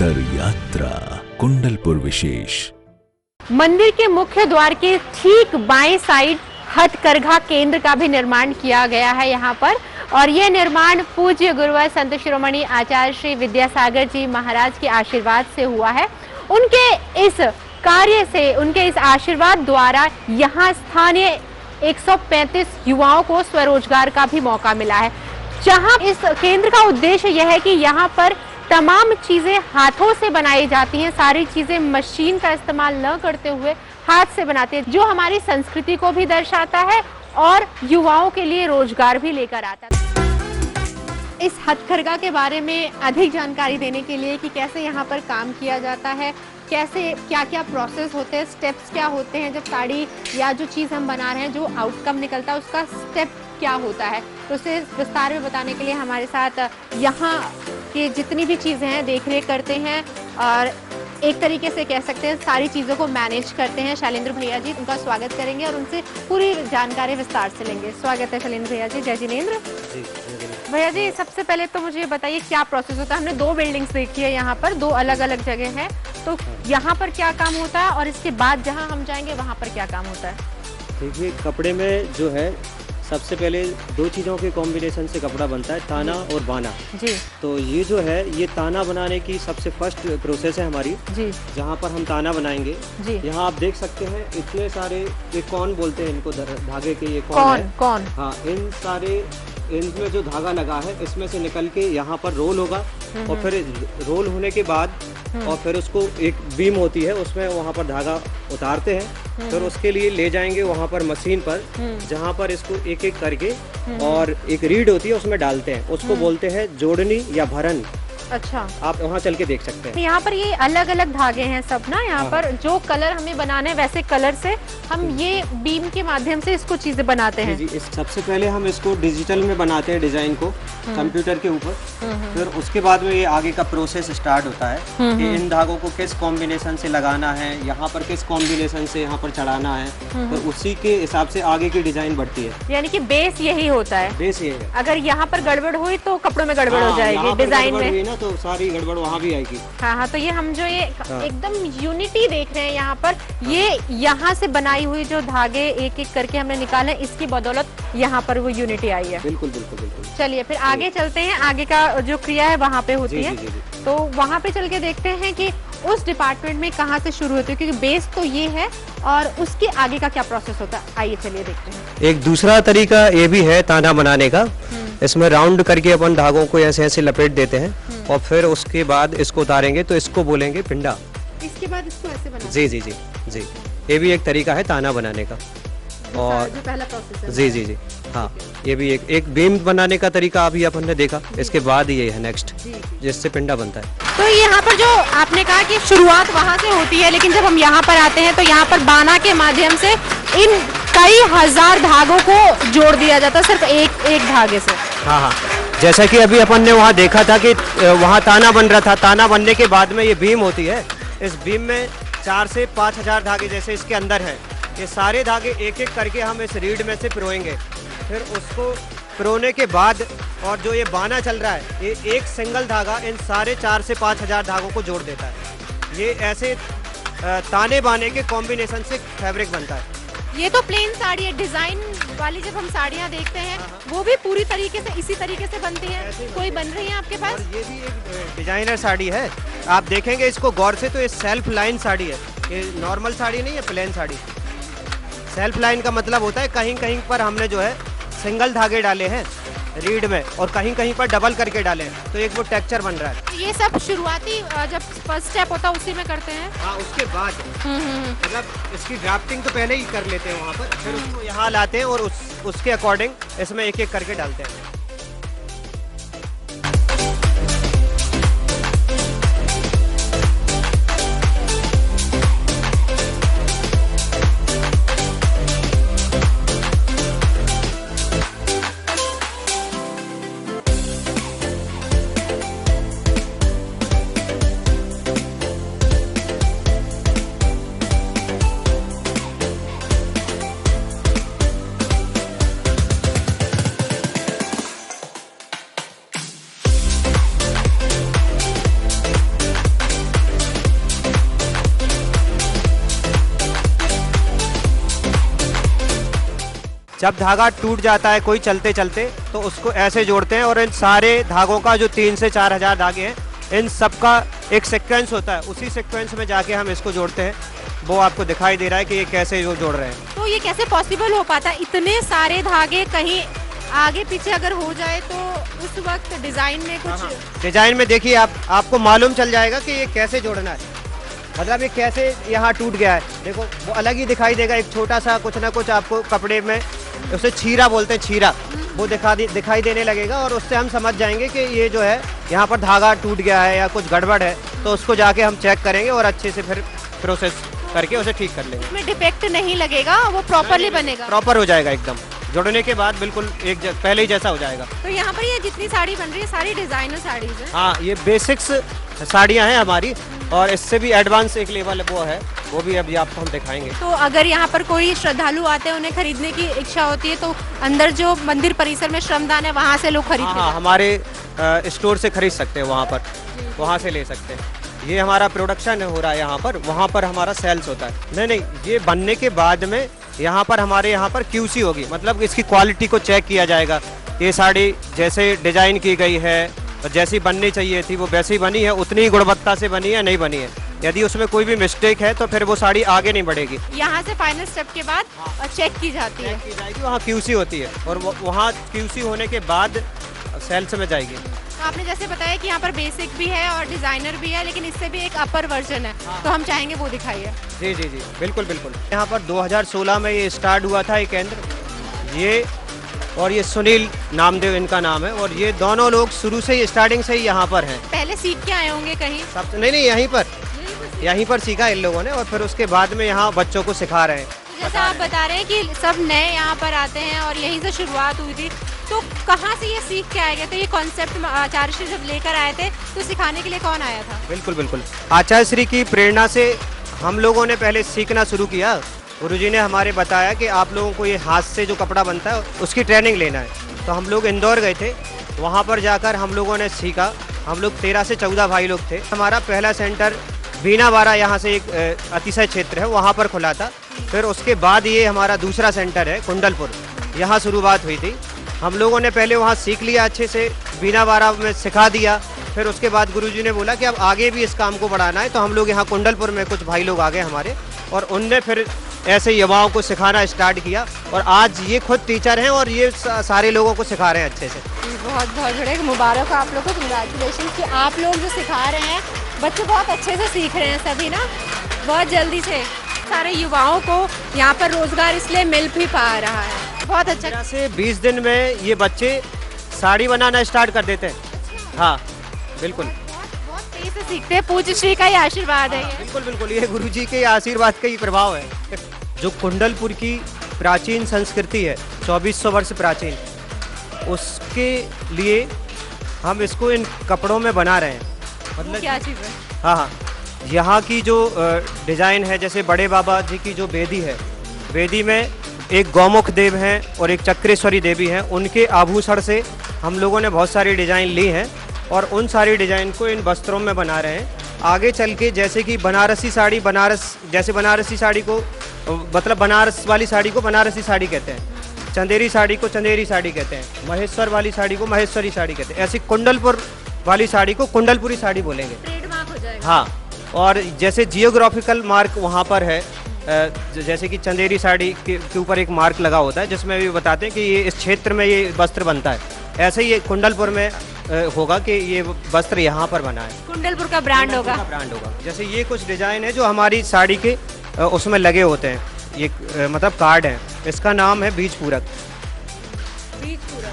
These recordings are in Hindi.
उत्तर यात्रा कुंडलपुर विशेष। मंदिर के मुख्य द्वार के ठीक बाएं साइड हथकरघा केंद्र का भी निर्माण किया गया है यहाँ पर, और ये निर्माण पूज्य गुरुवर संत शिरोमणि आचार्य श्री विद्यासागर जी महाराज के आशीर्वाद से हुआ है। उनके इस कार्य से, उनके इस आशीर्वाद द्वारा यहाँ स्थानीय 135 युवाओं को स्वरोजगार का भी मौका मिला है। जहाँ इस केंद्र का उद्देश्य यह है कि यहाँ पर तमाम चीजें हाथों से बनाई जाती हैं, सारी चीजें मशीन का इस्तेमाल न करते हुए हाथ से बनाते हैं, जो हमारी संस्कृति को भी दर्शाता है और युवाओं के लिए रोजगार भी लेकर आता है। इस हथकरघा के बारे में अधिक जानकारी देने के लिए कि कैसे यहाँ पर काम किया जाता है, कैसे क्या क्या प्रोसेस होते हैं, स्टेप्स क्या होते हैं, जब साड़ी या जो चीज़ हम बना रहे हैं जो आउटकम निकलता है उसका स्टेप क्या होता है, तो उसे विस्तार में बताने के लिए हमारे साथ यहाँ की जितनी भी चीज़ें हैं देख रेख करते हैं और एक तरीके से कह सकते हैं सारी चीज़ों को मैनेज करते हैं शैलेंद्र भैया जी। उनका स्वागत करेंगे और उनसे पूरी जानकारी विस्तार से लेंगे। स्वागत है शैलेंद्र भैया जी। जय जिनेंद्र भैया जी। सबसे पहले तो मुझे बताइए क्या प्रोसेस होता है। हमने दो बिल्डिंग्स देखी है यहाँ पर, दो अलग अलग जगह हैं, तो यहाँ पर क्या काम होता है और इसके बाद जहाँ हम जाएंगे वहाँ पर क्या काम होता है? देखिए, कपड़े में जो है सबसे पहले दो चीज़ों के कॉम्बिनेशन से कपड़ा बनता है, ताना और बाना जी। तो ये जो है ये ताना बनाने की सबसे फर्स्ट प्रोसेस है हमारी जी, जहाँ पर हम ताना बनाएंगे जी। यहाँ आप देख सकते हैं इतने सारे, ये कौन बोलते हैं इनको, धागे के, ये कौन? हाँ, इन सारे इनमें जो धागा लगा है इसमें से निकल के यहाँ पर रोल होगा और फिर रोल होने के बाद और फिर उसको एक बीम होती है उसमें वहाँ पर धागा उतारते हैं, फिर उसके लिए ले जाएंगे वहाँ पर मशीन पर, जहाँ पर इसको एक एक करके और एक रीड होती है उसमें डालते हैं, उसको बोलते हैं जोड़नी या भरन। अच्छा, आप वहाँ चल के देख सकते हैं। यहाँ पर ये अलग अलग धागे हैं सब ना, यहाँ पर जो कलर हमें बनाने हैं वैसे कलर से हम ये बीम के माध्यम से इसको चीजें बनाते हैं जी। सबसे पहले हम इसको डिजिटल में बनाते हैं, डिजाइन को कंप्यूटर के ऊपर, फिर उसके बाद में ये आगे का प्रोसेस स्टार्ट होता है कि इन धागों को किस कॉम्बिनेशन से लगाना है, यहाँ पर किस कॉम्बिनेशन से यहाँ पर चढ़ाना है, तो उसी के हिसाब से आगे की डिजाइन बढ़ती है। यानी कि बेस यही होता है। बेस यही है। अगर यहाँ पर गड़बड़ हुई तो कपड़ों में गड़बड़ हो जाएगी, डिजाइन में तो सारी गड़बड़ वहाँ भी आएगी। हाँ, तो ये हम जो ये एकदम यूनिटी देख रहे हैं यहाँ पर, ये यहाँ से बनाई हुई जो धागे एक एक करके हमने निकाले, इसकी बदौलत यहाँ पर वो यूनिटी आई है। बिल्कुल बिल्कुल बिल्कुल। चलिए फिर आगे चलते हैं, आगे का जो क्रिया है वहाँ पे होती है, तो वहाँ पे चल के देखते हैं कि उस डिपार्टमेंट में कहाँ से शुरू होती है, क्योंकि बेस तो ये है और उसके आगे का क्या प्रोसेस होता है। आइए चलिए देखते हैं। एक दूसरा तरीका ये भी है ताना बनाने का, इसमें राउंड करके अपन धागों को ऐसे ऐसे लपेट देते हैं और फिर उसके बाद इसको उतारेंगे तो इसको बोलेंगे पिंडा। इसके बाद इसको ऐसे बनाना। जी जी जी जी, ये भी एक तरीका है ताना बनाने का। और जो पहला प्रोसेस है जी जी जी हाँ, ये भी एक बीम बनाने का तरीका अभी अपन ने देखा, इसके बाद ये है नेक्स्ट जिससे पिंडा बनता है। तो यहाँ पर जो आपने कहा कि शुरुआत वहाँ से होती है, लेकिन जब हम यहाँ पर आते हैं तो यहाँ पर बाना के माध्यम से इन कई हजार धागों को जोड़ दिया जाता है सिर्फ एक एक धागे से। हाँ हाँ, जैसा कि अभी अपन ने वहाँ देखा था कि वहाँ ताना बन रहा था, ताना बनने के बाद में ये बीम होती है, इस बीम में 4 से 5 हजार धागे जैसे इसके अंदर है, ये सारे धागे एक एक करके हम इस रीड में से पिरोएंगे, फिर उसको पिरोने के बाद और जो ये बाना चल रहा है ये एक सिंगल धागा इन सारे 4 से 5 हजार धागों को जोड़ देता है। ये ऐसे ताने बाने के कॉम्बिनेशन से फैब्रिक बनता है। ये तो प्लेन साड़ी है, डिजाइन वाली जब हम साड़ियाँ देखते हैं वो भी पूरी तरीके से इसी तरीके से बनती है। कोई बन रही है आपके पास? और ये भी एक डिजाइनर साड़ी है, आप देखेंगे इसको गौर से तो ये सेल्फ लाइन साड़ी है, ये नॉर्मल साड़ी नहीं है, प्लेन साड़ी। सेल्फ लाइन का मतलब होता है कहीं कहीं पर हमने जो है सिंगल धागे डाले हैं रीड में और कहीं कहीं पर डबल करके डाले हैं, तो एक वो टेक्सचर बन रहा है। ये सब शुरुआती जब फर्स्ट स्टेप होता है उसी में करते हैं। हाँ, उसके बाद मतलब इसकी ड्राफ्टिंग तो पहले ही कर लेते हैं वहाँ पर, फिर उसको यहाँ लाते हैं और उसके अकॉर्डिंग इसमें एक एक करके डालते हैं। जब धागा टूट जाता है कोई चलते चलते तो उसको ऐसे जोड़ते हैं, और इन सारे धागों का जो 3 से 4 हज़ार धागे हैं, इन सब का एक सीक्वेंस होता है, उसी सीक्वेंस में जाके हम इसको जोड़ते हैं। वो आपको दिखाई दे रहा है कि ये कैसे जो जोड़ रहे हैं। तो ये कैसे पॉसिबल हो पाता है, इतने सारे धागे कहीं आगे पीछे अगर हो जाए तो उस वक्त डिजाइन में कुछ डिजाइन में देखिए आपको मालूम चल जाएगा कि ये कैसे जोड़ना है, मतलब ये कैसे यहाँ टूट गया है। देखो वो अलग ही दिखाई देगा, एक छोटा सा कुछ ना कुछ आपको कपड़े में, उसे छीरा बोलते हैं, छीरा, वो दिखाई देने लगेगा, और उससे हम समझ जाएंगे कि ये जो है यहाँ पर धागा टूट गया है या कुछ गड़बड़ है, तो उसको जाके हम चेक करेंगे और अच्छे से फिर प्रोसेस करके उसे ठीक कर लेंगे। इसमें डिफेक्ट नहीं लगेगा, वो प्रॉपरली बनेगा, प्रॉपर हो जाएगा एकदम, जुड़ने के बाद बिल्कुल पहले ही जैसा हो जाएगा। तो यहाँ पर ये जितनी साड़ी बन रही है सारी डिजाइनर साड़ीज है? हाँ, ये बेसिक्स साड़ियाँ हैं हमारी, और इससे भी एडवांस एक लेवल वो है, वो भी अभी आपको हम दिखाएंगे। तो अगर यहाँ पर कोई श्रद्धालु आते हैं, उन्हें खरीदने की इच्छा होती है, तो अंदर जो मंदिर परिसर में श्रमदान है वहाँ से लोग खरीदते हैं? हाँ, हमारे स्टोर से खरीद सकते हैं, वहाँ से ले सकते हैं। ये हमारा प्रोडक्शन हो रहा है यहाँ पर, वहाँ पर हमारा सेल्स होता है। नहीं, ये बनने के बाद में यहाँ पर हमारे यहाँ पर QC होगी, मतलब इसकी क्वालिटी को चेक किया जाएगा। ये साड़ी जैसे डिजाइन की गई है और जैसी बननी चाहिए थी वो वैसी बनी है, उतनी गुणवत्ता से बनी है, नहीं बनी है। यदि उसमें कोई भी मिस्टेक है तो फिर वो साड़ी आगे नहीं बढ़ेगी। यहाँ से फाइनल स्टेप के बाद चेक की जाती है, वहाँ QC होती है, और वहाँ QC होने के बाद सेल्स में जाएगी। आपने जैसे बताया कि यहाँ पर बेसिक भी है और डिजाइनर भी है, लेकिन इससे भी एक अपर वर्जन है, तो हम चाहेंगे वो दिखाइए। जी जी जी, बिल्कुल बिल्कुल। यहाँ पर 2016 में ये स्टार्ट हुआ था ये केंद्र, ये और ये सुनील नामदेव इनका नाम है, और ये दोनों लोग शुरू से ही स्टार्टिंग से ही यहाँ पर हैं। पहले सीख के आए होंगे कहीं? सब नहीं, यहीं पर सीखा इन लोगों ने, और फिर उसके बाद में यहाँ बच्चों को सिखा रहे हैं। जैसा आप बता रहे हैं कि सब नए यहाँ पर आते हैं और यहीं से शुरुआत हुई थी, तो कहाँ से ये सीख के आए गए थे? ये कॉन्सेप्ट आचार्य श्री जब लेकर आए थे तो सिखाने के लिए कौन आया था? बिल्कुल बिल्कुल, आचार्य श्री की प्रेरणा से हम लोगों ने पहले सीखना शुरू किया। गुरुजी ने हमारे बताया कि आप लोगों को ये हाथ से जो कपड़ा बनता है उसकी ट्रेनिंग लेना है, तो हम लोग इंदौर गए थे, वहाँ पर जाकर हम लोगों ने सीखा। हम लोग 13 से 14 भाई लोग थे। हमारा पहला सेंटर बीनावाड़ा यहाँ से एक अतिशय क्षेत्र है, वहाँ पर खुला था। फिर उसके बाद ये हमारा दूसरा सेंटर है कुंडलपुर, यहाँ शुरुआत हुई थी। हम लोगों ने पहले वहाँ सीख लिया अच्छे से, बीनावाड़ा में सिखा दिया। फिर उसके बाद गुरुजी ने बोला कि अब आगे भी इस काम को बढ़ाना है, तो हम लोग यहाँ कुंडलपुर में कुछ भाई लोग आ गए हमारे, और उनने फिर ऐसे युवाओं को सिखाना स्टार्ट किया, और आज ये खुद टीचर हैं और ये सारे लोगों को सिखा रहे हैं अच्छे से। बहुत बहुत बड़े मुबारक हो आप लोग को, कंग्रेचुलेशन कि आप लोग जो सिखा रहे हैं बच्चे बहुत अच्छे से सीख रहे हैं सभी ना, बहुत जल्दी से। सारे युवाओं को यहाँ पर रोजगार इसलिए मिल भी पा रहा है, बहुत अच्छा। से 20 दिन में ये बच्चे साड़ी बनाना स्टार्ट कर देते हैं। हाँ बिल्कुल, बहुत तेज से सीखते हैं। पूज्य श्री का ही आशीर्वाद है। बिल्कुल बिल्कुल, ये गुरुजी के आशीर्वाद का ही प्रभाव है। जो कुंडलपुर की प्राचीन संस्कृति है, 2400 वर्ष प्राचीन, उसके लिए हम इसको इन कपड़ों में बना रहे हैं। मतलब क्या चीज़ है? हाँ, यहाँ की जो डिज़ाइन है, जैसे बड़े बाबा जी की जो बेदी है, बेदी में एक गौमुख देव हैं और एक चक्रेश्वरी देवी हैं, उनके आभूषण से हम लोगों ने बहुत सारी डिज़ाइन ली हैं, और उन सारी डिज़ाइन को इन वस्त्रों में बना रहे हैं। आगे चल के जैसे कि बनारसी साड़ी, जैसे बनारसी साड़ी को मतलब बनारस वाली साड़ी को बनारसी साड़ी कहते हैं, चंदेरी साड़ी को चंदेरी साड़ी कहते हैं, महेश्वर वाली साड़ी को महेश्वरी साड़ी कहते हैं, ऐसी कुंडलपुर वाली साड़ी को कुंडलपुरी साड़ी बोलेंगे। ट्रेडमार्क हो जाएगा। हाँ, और जैसे जियोग्राफिकल मार्क वहाँ पर है, जैसे कि चंदेरी साड़ी के ऊपर एक मार्क लगा होता है जिसमें भी बताते हैं कि ये इस क्षेत्र में ये वस्त्र बनता है, ऐसे ही ये कुंडलपुर में होगा कि ये वस्त्र यहाँ पर बना है, कुंडलपुर का ब्रांड होगा। जैसे ये कुछ डिजाइन है जो हमारी साड़ी के उसमें लगे होते हैं, ये मतलब कार्ड है, इसका नाम है बीज पूरक।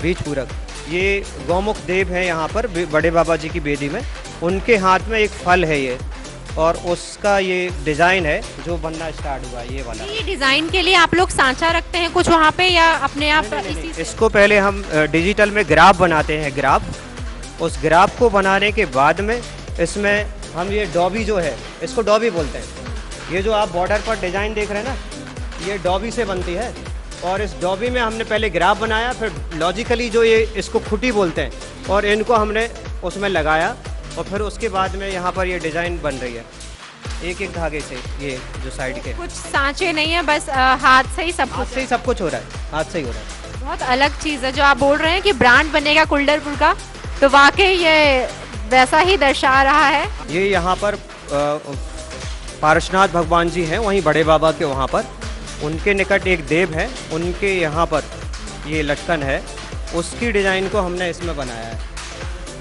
बीज पूरक, ये गौमुख देव है यहाँ पर बड़े बाबा जी की बेदी में, उनके हाथ में एक फल है ये, और उसका ये डिज़ाइन है जो बनना स्टार्ट हुआ है, ये वाला। ये डिज़ाइन के लिए आप लोग सांचा रखते हैं कुछ वहाँ पे, या अपने आप? इसको पहले हम डिजिटल में ग्राफ बनाते हैं, ग्राफ। उस ग्राफ को बनाने के बाद में इसमें हम ये डॉबी जो है, इसको डॉबी बोलते हैं। ये जो आप बॉर्डर पर डिज़ाइन देख रहे हैं ना, ये डॉबी से बनती है, और इस डॉबी में हमने पहले ग्राफ बनाया, फिर लॉजिकली जो ये इसको खुटी बोलते हैं, और इनको हमने उसमें लगाया, और फिर उसके बाद में यहाँ पर ये डिज़ाइन बन रही है। एक एक धागे से, ये जो साइड के कुछ सांचे नहीं है, बस हाथ से ही सब हाथ कुछ से ही सब कुछ हो रहा है, हाथ से ही हो रहा है। बहुत अलग चीज है जो आप बोल रहे हैं कि ब्रांड बनेगा कुंडलपुर का, तो वाकई ये वैसा ही दर्शा रहा है। ये यहाँ पर पारसनाथ भगवान जी हैं, वहीं बड़े बाबा के वहाँ पर, उनके निकट एक देव है, उनके यहाँ पर ये लटकन है, उसकी डिजाइन को हमने इसमें बनाया है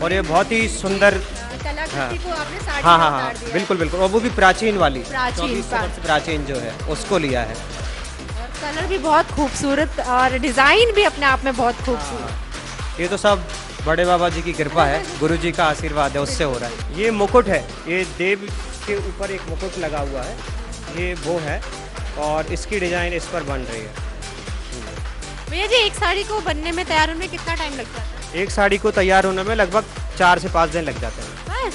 और ये बहुत ही सुंदर कलाकृति को आपने साड़ी हाँ में हाँ उतार हाँ दिया। बिल्कुल बिल्कुल, और वो भी प्राचीन वाली, प्राचीन 24 वर्ष प्राचीन जो है उसको लिया है। और कलर भी बहुत खूबसूरत और डिजाइन भी अपने आप में बहुत खूबसूरत। ये तो सब बड़े बाबा जी की कृपा है, गुरु जी का आशीर्वाद है, उससे हो रहा है। ये मुकुट है, ये देव के ऊपर एक मुकुट लगा हुआ है, ये वो है और इसकी डिजाइन इस पर बन रही है। भैया जी, एक साड़ी को बनने में, तैयार होने में कितना टाइम लगता है? एक साड़ी को तैयार होने में लगभग 4 से 5 दिन लग जाते हैं। बस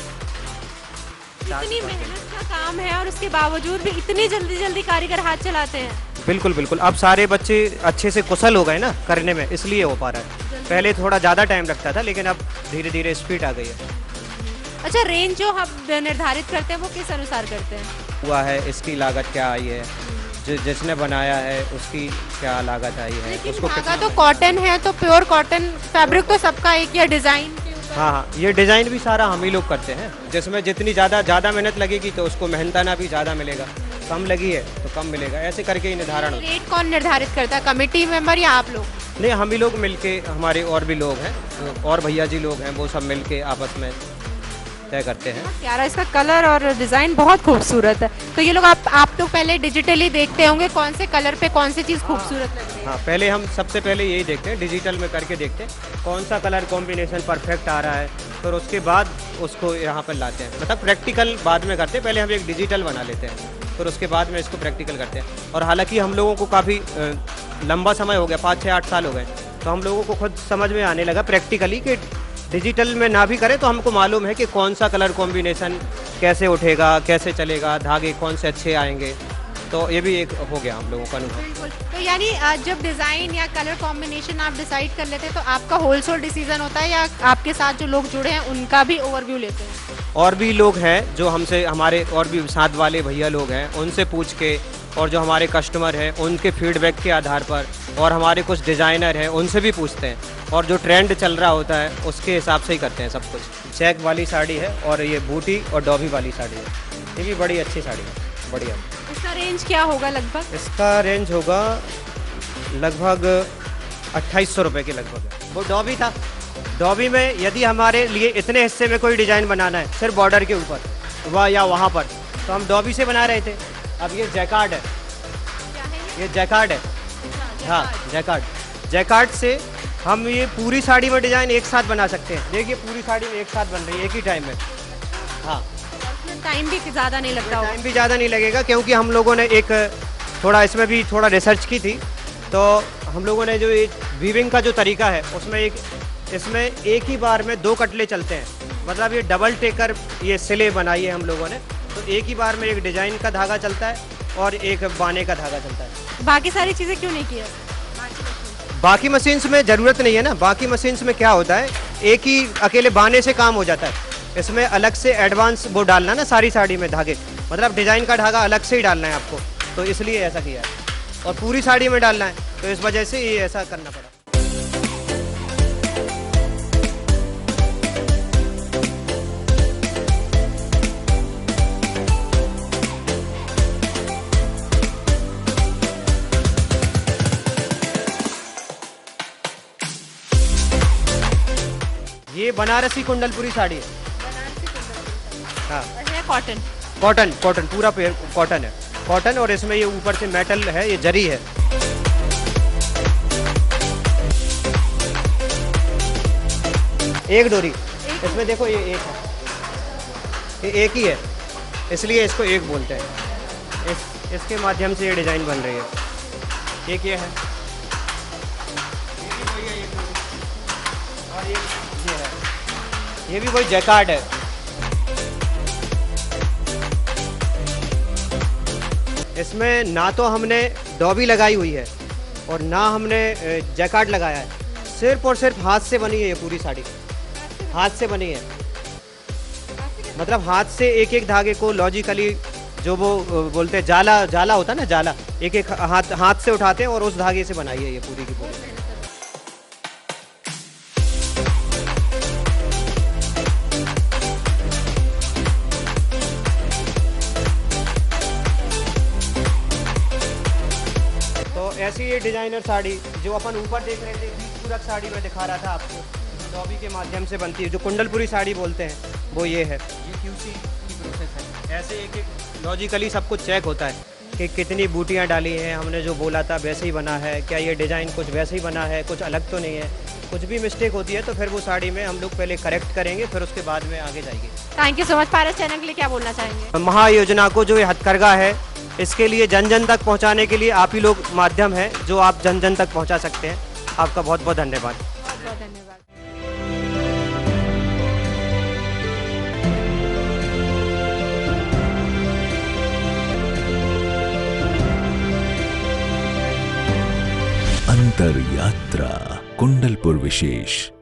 इतनी मेहनत का काम है और उसके बावजूद भी इतनी जल्दी जल्दी कारीगर हाथ चलाते हैं। बिल्कुल बिल्कुल, अब सारे बच्चे अच्छे से कुशल हो गए ना करने में, इसलिए हो पा रहा है। पहले थोड़ा ज़्यादा टाइम लगता था, लेकिन अब धीरे धीरे स्पीड आ गई है। अच्छा, रेंज जो हम निर्धारित करते हैं वो किस अनुसार करते हैं? हुआ है, इसकी लागत क्या आई है, जिसने बनाया है उसकी क्या लागत आई है, उसको धागा तो कॉटन है, तो प्योर कॉटन फैब्रिक तो सबका एक, या डिजाइन के ऊपर? हाँ हाँ, ये डिज़ाइन भी सारा हम ही लोग करते हैं, जिसमें जितनी ज़्यादा मेहनत लगेगी तो उसको मेहनताना भी ज़्यादा मिलेगा, कम लगी है तो कम मिलेगा, ऐसे करके ही निर्धारण होता है। रेट कौन निर्धारित करता है, कमेटी मेंबर या आप लोग? नहीं, हम ही लोग मिलके, हमारे और भी लोग हैं, और भैया जी लोग हैं, वो सब मिलके आपस में तय करते हैं। प्यारा इसका कलर और डिजाइन बहुत खूबसूरत है। तो ये लोग आप तो पहले डिजिटली देखते होंगे कौन से कलर पे कौन सी चीज़ खूबसूरत लग रही है? हाँ, पहले हम सबसे पहले यही देखते हैं, डिजिटल में करके देखते हैं कौन सा कलर कॉम्बिनेशन परफेक्ट आ रहा है, फिर उसके बाद उसको यहाँ पर लाते हैं। मतलब प्रैक्टिकल बाद में करते हैं, पहले हम एक डिजिटल बना लेते हैं, फिर उसके बाद में इसको प्रैक्टिकल करते हैं। और हालांकि हम लोगों को काफ़ी लंबा समय हो गया, 5 से 8 साल हो गए, तो हम लोगों को खुद समझ में आने लगा प्रैक्टिकली कि डिजिटल में ना भी करें तो हमको मालूम है कि कौन सा कलर कॉम्बिनेशन कैसे उठेगा, कैसे चलेगा, धागे कौन से अच्छे आएंगे, तो ये भी एक हो गया हम लोगों का अनुभव। बिल्कुल। तो यानी जब डिज़ाइन या कलर कॉम्बिनेशन आप डिसाइड कर लेते हैं तो आपका होलसेल डिसीजन होता है, या आपके साथ जो लोग जुड़े हैं उनका भी ओवरव्यू लेते हैं? और भी लोग हैं जो हमसे, हमारे और भी साथ वाले भैया लोग हैं, उनसे पूछ के, और जो हमारे कस्टमर हैं उनके फीडबैक के आधार पर, और हमारे कुछ डिज़ाइनर हैं उनसे भी पूछते हैं, और जो ट्रेंड चल रहा होता है उसके हिसाब से ही करते हैं सब कुछ। चेक वाली साड़ी है और ये बूटी और डॉबी वाली साड़ी है, ये भी बड़ी अच्छी साड़ी है, बढ़िया। इसका रेंज क्या होगा लगभग? इसका रेंज होगा लगभग 2800 रुपये के लगभग है। वो डॉबी था, डॉबी में यदि हमारे लिए इतने हिस्से में कोई डिज़ाइन बनाना है, सिर्फ बॉर्डर के ऊपर वह या वहाँ पर, तो हम डॉबी से बना रहे थे। अब ये जैकार्ड है, ये जैकार्ड है, हाँ जैकार्ड से हम ये पूरी साड़ी में डिज़ाइन एक साथ बना सकते हैं। देखिए पूरी साड़ी में एक साथ बन रही है, एक ही टाइम में। हाँ, टाइम भी ज़्यादा नहीं लगता होगा? टाइम भी ज़्यादा नहीं लगेगा, क्योंकि हम लोगों ने एक थोड़ा इसमें भी थोड़ा रिसर्च की थी, तो हम लोगों ने जो ये वीविंग का जो तरीका है उसमें इसमें एक ही बार में 2 कटले चलते हैं, मतलब ये डबल टेकर ये सिले बनाई है हम लोगों ने, तो एक ही बार में एक डिज़ाइन का धागा चलता है और एक बाने का धागा चलता है। बाकी सारी चीज़ें क्यों नहीं किया? बाकी मशीन्स में ज़रूरत नहीं है ना, बाकी मशीन्स में क्या होता है, एक ही अकेले बाने से काम हो जाता है। इसमें अलग से एडवांस वो डालना ना सारी साड़ी में धागे, मतलब डिज़ाइन का धागा अलग से ही डालना है आपको, तो इसलिए ऐसा किया है, और पूरी साड़ी में डालना है, तो इस वजह से ये ऐसा करना पड़ा। ये बनारसी कुंडलपुरी साड़ी है। हाँ, कॉटन कॉटन पूरा कॉटन है, कॉटन, और इसमें ये ऊपर से मेटल है, ये जरी है। एक डोरी, इसमें देखो ये एक है, ये एक ही है, इसलिए इसको एक बोलते हैं। इसके माध्यम से ये डिज़ाइन बन रही है। एक ये है, और ये है, ये भी वही जैकार्ड है। इसमें ना तो हमने डॉबी लगाई हुई है और ना हमने जैकार्ड लगाया है, सिर्फ और सिर्फ हाथ से बनी है ये पूरी साड़ी, हाथ से बनी है। मतलब हाथ से एक एक धागे को लॉजिकली जो वो बोलते हैं जाला, जाला होता है ना, जाला एक एक हाथ से उठाते हैं और उस धागे से बनाई है ये पूरी की पूरी। तो ऐसी ये डिजाइनर साड़ी जो अपन ऊपर देख रहे थे, पूरक साड़ी में दिखा रहा था आपको, लॉबी के माध्यम से बनती है, जो कुंडलपुरी साड़ी बोलते हैं, वो ये है। ये QC की प्रोसेस है। ऐसे एक एक लॉजिकली सब कुछ चेक होता है कि कितनी बूटियाँ डाली हैं, हमने जो बोला था वैसे ही बना है, क्या ये डिज़ाइन कुछ वैसे ही बना है, कुछ अलग तो नहीं है। कुछ भी मिस्टेक होती है तो फिर वो साड़ी में हम लोग पहले करेक्ट करेंगे, फिर उसके बाद में आगे जाएंगे। Thank you so much. Paras channel के लिए क्या बोलना चाहेंगे? महायोजना को जो ये हथकरघा है, इसके लिए जन जन तक पहुँचाने के लिए आप ही लोग माध्यम है जो आप जन जन तक पहुँचा सकते हैं। आपका बहुत बहुत धन्यवाद। बहुत बहुत धन्यवाद। अंतर यात्रा कुंडलपुर विशेष।